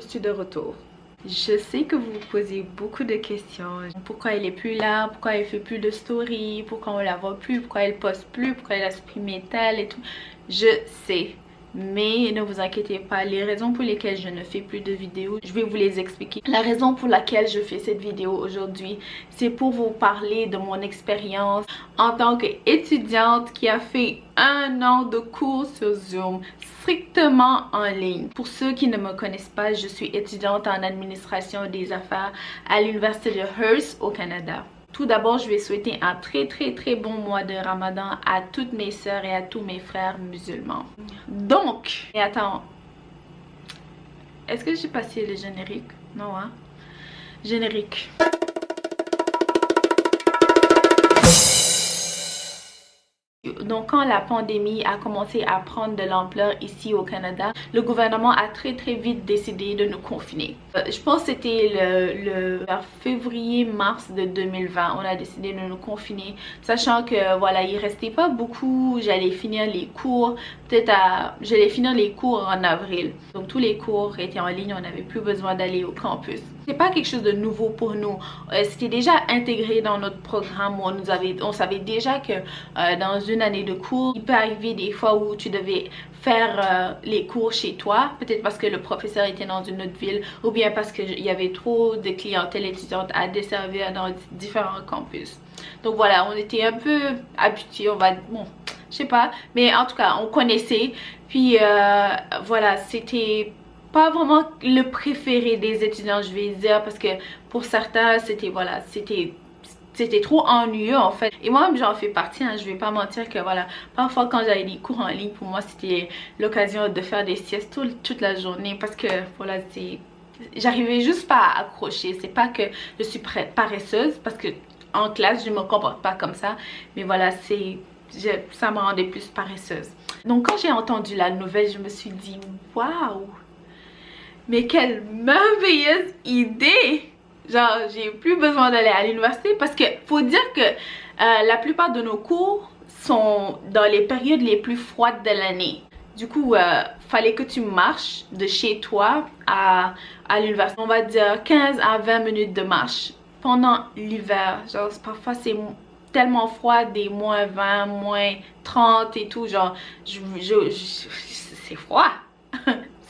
je suis de retour. Je sais que vous vous posez beaucoup de questions. Pourquoi elle est plus là? Pourquoi elle fait plus de story? Pourquoi on la voit plus? Pourquoi elle poste plus? Pourquoi elle a supprimé tel et tout? Je sais. Mais ne vous inquiétez pas, les raisons pour lesquelles je ne fais plus de vidéos, je vais vous les expliquer. La raison pour laquelle je fais cette vidéo aujourd'hui, c'est pour vous parler de mon expérience en tant qu'étudiante qui a fait 1 an de cours sur Zoom, strictement en ligne. Pour ceux qui ne me connaissent pas, je suis étudiante en administration des affaires à l'université de Hearst au Canada. Tout d'abord, je vais souhaiter un très bon mois de Ramadan à toutes mes sœurs et à tous mes frères musulmans. Donc, et attends, est-ce que j'ai passé le générique? Non, hein? Générique. Donc quand la pandémie a commencé à prendre de l'ampleur ici au Canada, le gouvernement a très vite décidé de nous confiner. Je pense que c'était vers février-mars de 2020, on a décidé de nous confiner, sachant que voilà, il restait pas beaucoup, j'allais finir les cours, j'allais finir les cours en avril. Donc tous les cours étaient en ligne, on n'avait plus besoin d'aller au campus. C'est pas quelque chose de nouveau pour nous, c'était déjà intégré dans notre programme. On savait déjà que dans une année de cours, il peut arriver des fois où tu devais faire les cours chez toi, peut-être parce que le professeur était dans une autre ville ou bien parce qu'il y avait trop de clientèle étudiante à desservir dans différents campus. Donc voilà, on était un peu habitués, bon, je sais pas, mais en tout cas on connaissait. Puis voilà, c'était pas vraiment le préféré des étudiants, je vais dire, parce que pour certains c'était voilà, c'était trop ennuyeux en fait. Et moi j'en fais partie, hein, je vais pas mentir que voilà, parfois quand j'avais des cours en ligne, pour moi c'était l'occasion de faire des siestes toute la journée, parce que voilà, j'arrivais juste pas à accrocher. C'est pas que je suis paresseuse, parce que en classe je me comporte pas comme ça, mais voilà, ça me rendait plus paresseuse. Donc quand j'ai entendu la nouvelle, je me suis dit waouh, mais quelle merveilleuse idée! Genre, j'ai plus besoin d'aller à l'université, parce que faut dire que la plupart de nos cours sont dans les périodes les plus froides de l'année. Du coup, fallait que tu marches de chez toi à l'université. On va dire 15 à 20 minutes de marche pendant l'hiver. Genre, parfois c'est tellement froid, des moins 20, moins 30 et tout. Genre, c'est froid.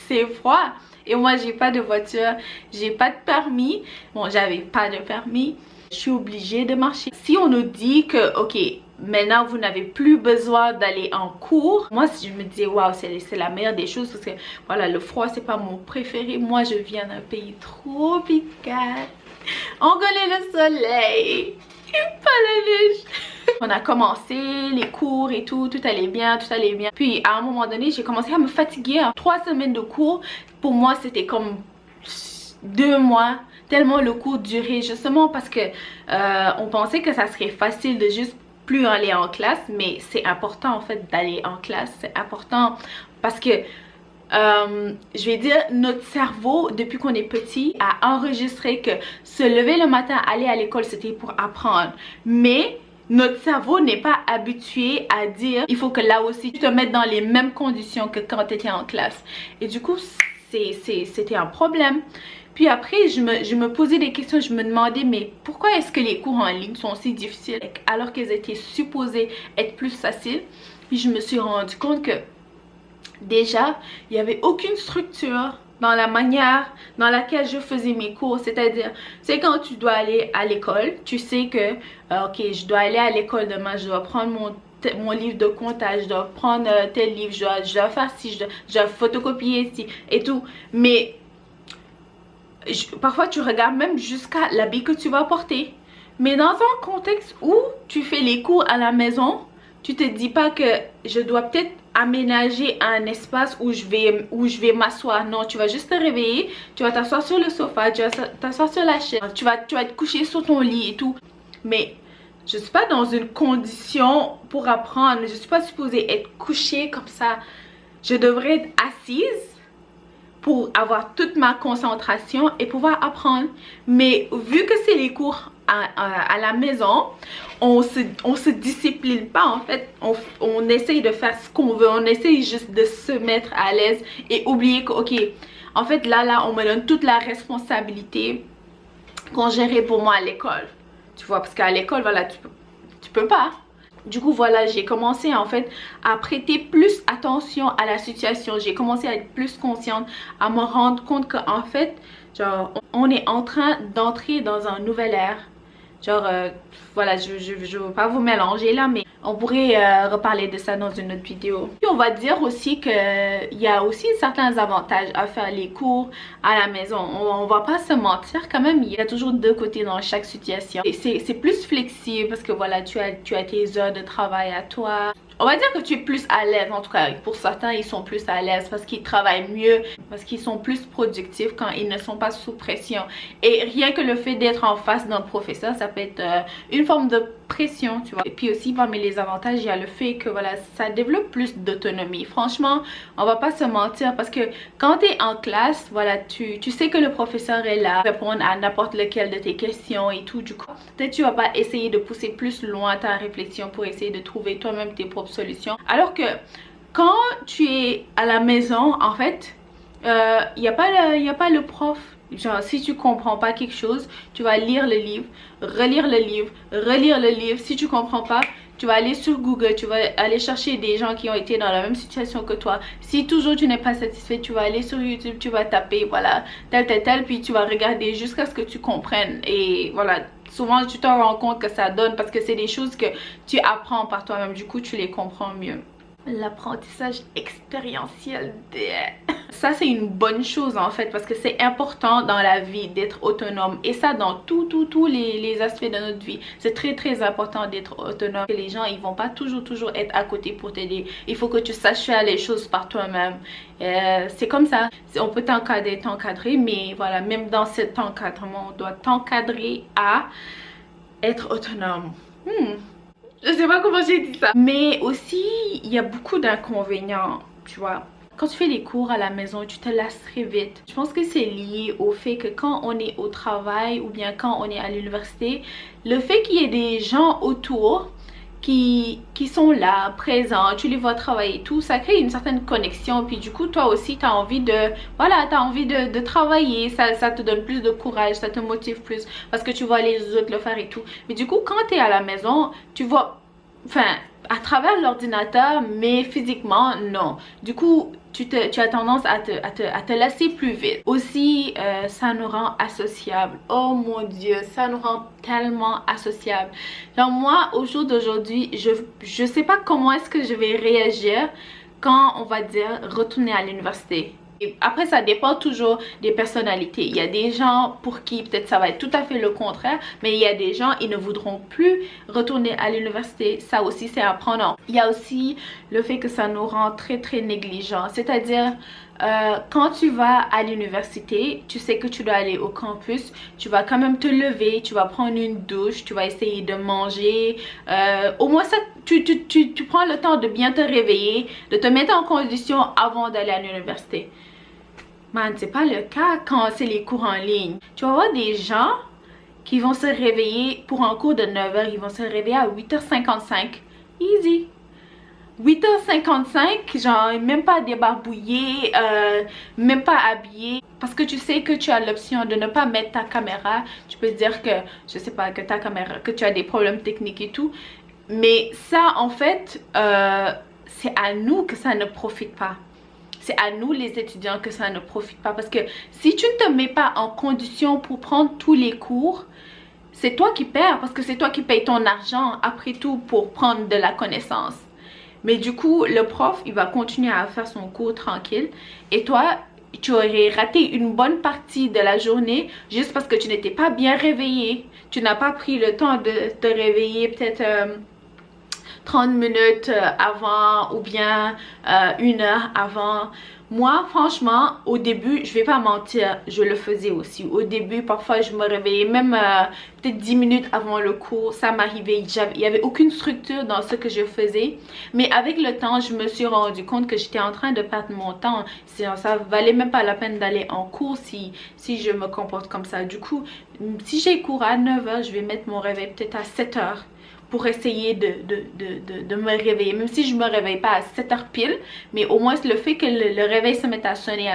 C'est froid. Et moi j'ai pas de voiture, j'ai pas de permis. Bon, j'avais pas de permis, je suis obligée de marcher. Si on nous dit que ok, maintenant vous n'avez plus besoin d'aller en cours, moi je me disais waouh, c'est la meilleure des choses, parce que voilà, le froid c'est pas mon préféré. Moi je viens d'un pays tropical, on connaît le soleil, pas la neige. On a commencé les cours et tout allait bien, Puis à un moment donné, j'ai commencé à me fatiguer. 3 semaines de cours, pour moi c'était comme 2 mois, tellement le cours durait, justement parce que on pensait que ça serait facile de juste plus aller en classe. Mais c'est important en fait d'aller en classe, c'est important parce que je vais dire, notre cerveau depuis qu'on est petit a enregistré que se lever le matin, aller à l'école, c'était pour apprendre. Mais notre cerveau n'est pas habitué à dire il faut que là aussi tu te mettes dans les mêmes conditions que quand tu étais en classe. Et du coup c'était un problème. Puis après je me posais des questions, je me demandais mais pourquoi est-ce que les cours en ligne sont si difficiles alors qu'ils étaient supposés être plus faciles. Puis je me suis rendu compte que déjà il n'y avait aucune structure dans la manière dans laquelle je faisais mes cours. C'est-à-dire, c'est quand tu dois aller à l'école, tu sais que ok, je dois aller à l'école demain, je dois prendre mon livre de comptage, je dois prendre tel livre, je dois faire ci, je dois photocopier ci et tout. Mais parfois tu regardes même jusqu'à l'habit que tu vas porter. Mais dans un contexte où tu fais les cours à la maison, tu te dis pas que je dois peut-être aménager un espace où je vais m'asseoir. Non, tu vas juste te réveiller, tu vas t'asseoir sur le sofa, tu vas t'asseoir sur la chaise, tu vas te coucher sur ton lit et tout. Mais je suis pas dans une condition pour apprendre. Je suis pas supposée être couchée comme ça. Je devrais être assise pour avoir toute ma concentration et pouvoir apprendre. Mais vu que c'est les cours à la maison, on se discipline pas en fait. On essaye de faire ce qu'on veut, on essaye juste de se mettre à l'aise et oublier que ok, En fait, là, on me donne toute la responsabilité qu'on gérait pour moi à l'école. Tu vois, parce qu'à l'école, voilà, tu peux pas. Du coup, voilà, j'ai commencé en fait à prêter plus attention à la situation. J'ai commencé à être plus consciente, à me rendre compte qu'en fait, genre, on est en train d'entrer dans un nouvel ère. Genre, voilà, je veux pas vous mélanger là, mais on pourrait reparler de ça dans une autre vidéo. Puis on va dire aussi qu'il y a aussi certains avantages à faire les cours à la maison. On va pas se mentir quand même, il y a toujours deux côtés dans chaque situation. Et c'est plus flexible parce que voilà, tu as tes heures de travail à toi. On va dire que tu es plus à l'aise, en tout cas pour certains ils sont plus à l'aise parce qu'ils travaillent mieux, parce qu'ils sont plus productifs quand ils ne sont pas sous pression. Et rien que le fait d'être en face d'un professeur, ça peut être une forme de pression, tu vois. Et puis aussi parmi les avantages, il y a le fait que voilà, ça développe plus d'autonomie. Franchement, on va pas se mentir parce que quand tu es en classe, voilà, tu sais que le professeur est là, répondre à n'importe lequel de tes questions et tout. Du coup, peut-être tu vas pas essayer de pousser plus loin ta réflexion pour essayer de trouver toi-même tes propres solutions. Alors que quand tu es à la maison, en fait, il n'y a pas le prof. Genre, si tu comprends pas quelque chose, tu vas lire le livre, relire le livre, relire le livre. Si tu comprends pas, tu vas aller sur Google, tu vas aller chercher des gens qui ont été dans la même situation que toi. Si toujours tu n'es pas satisfait, tu vas aller sur YouTube, tu vas taper, voilà, tel, puis tu vas regarder jusqu'à ce que tu comprennes. Et voilà, souvent tu te rends compte que ça donne parce que c'est des choses que tu apprends par toi-même. Du coup, tu les comprends mieux. L'apprentissage expérientiel, ça c'est une bonne chose en fait parce que c'est important dans la vie d'être autonome et ça dans tous les aspects de notre vie. C'est très important d'être autonome. Les gens ils vont pas toujours être à côté pour t'aider. Il faut que tu saches faire les choses par toi-même. C'est comme ça. On peut t'encadrer, mais voilà, même dans cet encadrement, on doit t'encadrer à être autonome. Je sais pas comment j'ai dit ça. Mais aussi, il y a beaucoup d'inconvénients, tu vois. Quand tu fais les cours à la maison, tu te lasses très vite. Je pense que c'est lié au fait que quand on est au travail ou bien quand on est à l'université, le fait qu'il y ait des gens autour qui sont là, présents, tu les vois travailler et tout, ça crée une certaine connexion. Puis du coup, toi aussi, tu as envie de, voilà, tu as envie de travailler. Ça te donne plus de courage, ça te motive plus parce que tu vois les autres le faire et tout. Mais du coup, quand tu es à la maison, tu vois, enfin, à travers l'ordinateur, mais physiquement, non. Du coup, tu as tendance à te lasser plus vite. Aussi, ça nous rend associables. Oh mon Dieu, ça nous rend tellement associables. Donc moi, au jour d'aujourd'hui, je sais pas comment est-ce que je vais réagir quand on va dire retourner à l'université. Et après, ça dépend toujours des personnalités. Il y a des gens pour qui peut-être ça va être tout à fait le contraire, mais il y a des gens, ils ne voudront plus retourner à l'université. Ça aussi, c'est apprenant. Il y a aussi le fait que ça nous rend très négligents. C'est-à-dire, quand tu vas à l'université, tu sais que tu dois aller au campus, tu vas quand même te lever, tu vas prendre une douche, tu vas essayer de manger. Au moins, ça, tu prends le temps de bien te réveiller, de te mettre en condition avant d'aller à l'université. Man, c'est pas le cas quand c'est les cours en ligne. Tu vas voir des gens qui vont se réveiller pour un cours de 9 h, ils vont se réveiller à 8 h 55. Easy. 8 h 55, genre même pas débarbouillé, même pas habillé. Parce que tu sais que tu as l'option de ne pas mettre ta caméra. Tu peux dire que, je sais pas, que ta caméra, que tu as des problèmes techniques et tout. Mais ça, en fait, c'est à nous que ça ne profite pas. C'est à nous les étudiants que ça ne profite pas. Parce que si tu ne te mets pas en condition pour prendre tous les cours, c'est toi qui perds. Parce que c'est toi qui payes ton argent après tout pour prendre de la connaissance. Mais du coup, le prof, il va continuer à faire son cours tranquille. Et toi, tu aurais raté une bonne partie de la journée juste parce que tu n'étais pas bien réveillé. Tu n'as pas pris le temps de te réveiller peut-être 30 minutes avant ou bien 1 heure avant. Moi, franchement, au début, je vais pas mentir, je le faisais aussi. Au début, parfois, je me réveillais même peut-être 10 minutes avant le cours. Ça m'arrivait, il n'y avait aucune structure dans ce que je faisais. Mais avec le temps, je me suis rendu compte que j'étais en train de perdre mon temps. Ça valait même pas la peine d'aller en cours si je me comporte comme ça. Du coup, si j'ai cours à 9 h, je vais mettre mon réveil peut-être à 7 h. pour essayer de me réveiller. Même si je me réveille pas à 7 heures pile, mais au moins le fait que le réveil se mette à sonner,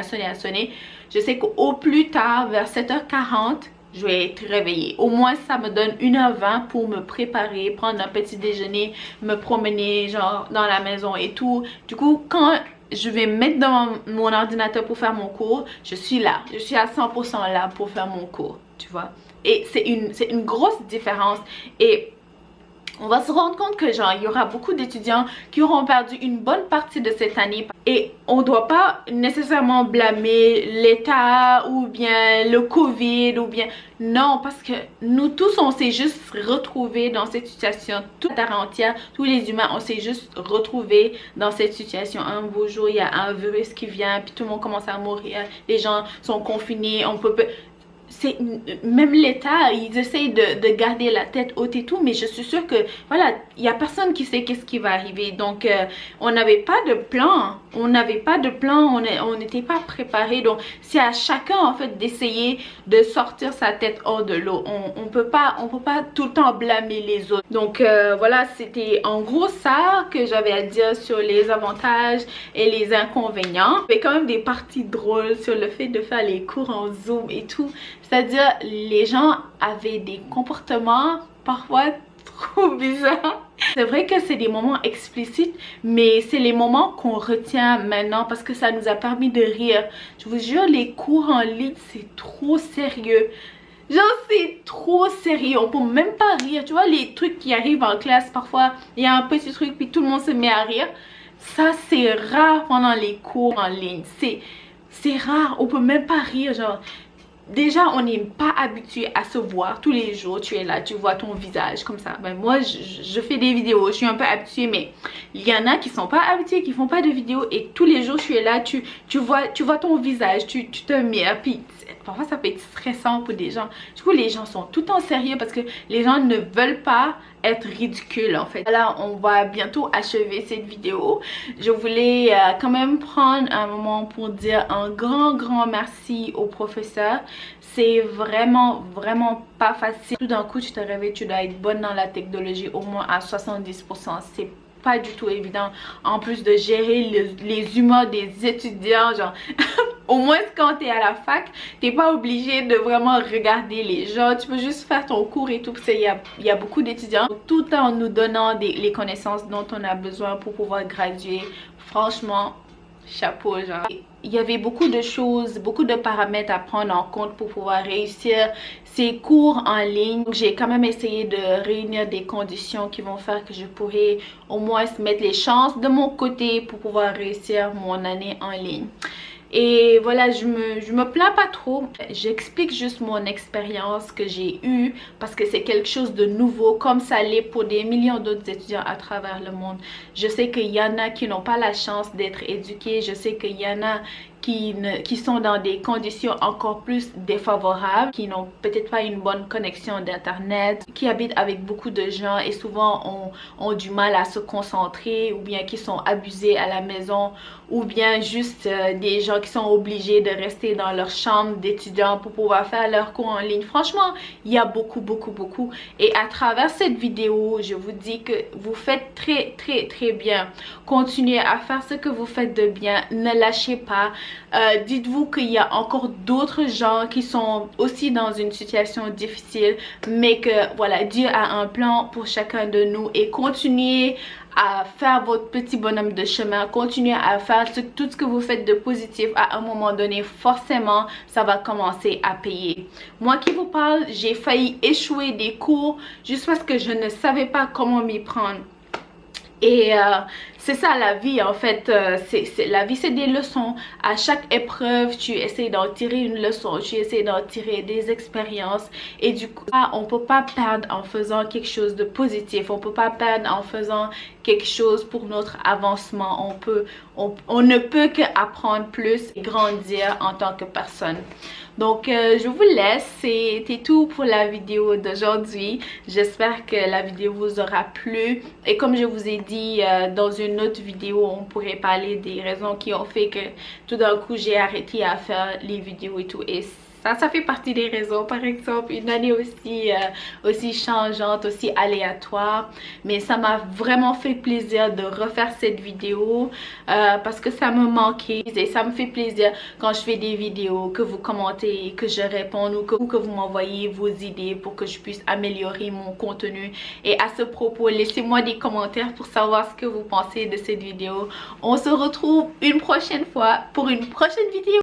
je sais qu'au plus tard, vers 7h40, je vais être réveillée. Au moins, ça me donne 1h20 pour me préparer, prendre un petit déjeuner, me promener genre dans la maison et tout. Du coup, quand je vais me mettre dans mon ordinateur pour faire mon cours, je suis là. Je suis à 100% là pour faire mon cours, tu vois. Et c'est une grosse différence. Et on va se rendre compte que genre il y aura beaucoup d'étudiants qui auront perdu une bonne partie de cette année et on ne doit pas nécessairement blâmer l'État ou bien le Covid ou bien non, parce que nous tous on s'est juste retrouvés dans cette situation, toute la terre entière, tous les humains on s'est juste retrouvés dans cette situation. Un beau jour il y a un virus qui vient puis tout le monde commence à mourir, les gens sont confinés, on peut même l'État, ils essayent de garder la tête haute et tout, mais je suis sûre que, voilà, il n'y a personne qui sait qu'est-ce qui va arriver. Donc, on n'avait pas de plan. On n'était pas préparé. Donc, c'est à chacun, en fait, d'essayer de sortir sa tête hors de l'eau. On peut pas tout le temps blâmer les autres. Donc, voilà, c'était en gros ça que j'avais à dire sur les avantages et les inconvénients. Il y avait quand même des parties drôles sur le fait de faire les cours en Zoom et tout. C'est-à-dire, les gens avaient des comportements parfois trop bizarres. C'est vrai que c'est des moments explicites, mais c'est les moments qu'on retient maintenant parce que ça nous a permis de rire. Je vous jure, les cours en ligne, c'est trop sérieux. Genre, c'est trop sérieux, on peut même pas rire. Tu vois, les trucs qui arrivent en classe, parfois, il y a un petit truc, puis tout le monde se met à rire. Ça, c'est rare pendant les cours en ligne. C'est rare, on peut même pas rire, genre... Déjà, on n'est pas habitué à se voir tous les jours. Tu es là, tu vois ton visage comme ça. Ben, moi, je fais des vidéos, je suis un peu habituée, mais il y en a qui sont pas habitués, qui font pas de vidéos. Et tous les jours, tu es là, tu vois ton visage, tu te mires. Puis parfois, ça peut être stressant pour des gens. Du coup, les gens sont tout en sérieux parce que les gens ne veulent pas être ridicules en fait. Là, on va bientôt achever cette vidéo. Je voulais quand même prendre un moment pour dire un grand merci au professeur. C'est vraiment pas facile. Tout d'un coup, tu te réveilles, tu dois être bonne dans la technologie au moins à 70%. C'est pas du tout évident. En plus de gérer les humeurs des étudiants, genre au moins quand t'es à la fac, t'es pas obligé de vraiment regarder les gens, tu peux juste faire ton cours et tout, parce qu'il y a beaucoup d'étudiants, tout en nous donnant les connaissances dont on a besoin pour pouvoir graduer. Franchement, chapeau, genre. Il y avait beaucoup de choses, beaucoup de paramètres à prendre en compte pour pouvoir réussir ces cours en ligne. J'ai quand même essayé de réunir des conditions qui vont faire que je pourrai au moins mettre les chances de mon côté pour pouvoir réussir mon année en ligne. Et voilà, je me plains pas trop. J'explique juste mon expérience que j'ai eue parce que c'est quelque chose de nouveau comme ça l'est pour des millions d'autres étudiants à travers le monde. Je sais qu'il y en a qui n'ont pas la chance d'être éduqués. Je sais qu'il y en a qui sont dans des conditions encore plus défavorables, qui n'ont peut-être pas une bonne connexion d'internet, qui habitent avec beaucoup de gens et souvent ont du mal à se concentrer, ou bien qui sont abusés à la maison, ou bien juste des gens qui sont obligés de rester dans leur chambre d'étudiants pour pouvoir faire leurs cours en ligne. Franchement, il y a beaucoup. Et à travers cette vidéo, je vous dis que vous faites très bien. Continuez à faire ce que vous faites de bien. Ne lâchez pas. Dites-vous qu'il y a encore d'autres gens qui sont aussi dans une situation difficile, mais que voilà, Dieu a un plan pour chacun de nous, et continuez à faire votre petit bonhomme de chemin, continuez à faire tout ce que vous faites de positif. À un moment donné, forcément, ça va commencer à payer. Moi qui vous parle, j'ai failli échouer des cours juste parce que je ne savais pas comment m'y prendre. Et c'est ça la vie en fait, la vie c'est des leçons. À chaque épreuve tu essaies d'en tirer une leçon, tu essaies d'en tirer des expériences, et du coup on peut pas perdre en faisant quelque chose de positif, on peut pas perdre en faisant quelque chose pour notre avancement. On ne peut qu'apprendre plus et grandir en tant que personne. Donc je vous laisse, c'était tout pour la vidéo d'aujourd'hui. J'espère que la vidéo vous aura plu, et comme je vous ai dit dans une autre vidéo, on pourrait parler des raisons qui ont fait que tout d'un coup j'ai arrêté à faire les vidéos et tout. Et Ça fait partie des raisons. Par exemple, une année aussi changeante, aussi aléatoire. Mais ça m'a vraiment fait plaisir de refaire cette vidéo parce que ça me manquait. Et ça me fait plaisir quand je fais des vidéos, que vous commentez, que je réponde ou que vous m'envoyez vos idées pour que je puisse améliorer mon contenu. Et à ce propos, laissez-moi des commentaires pour savoir ce que vous pensez de cette vidéo. On se retrouve une prochaine fois pour une prochaine vidéo.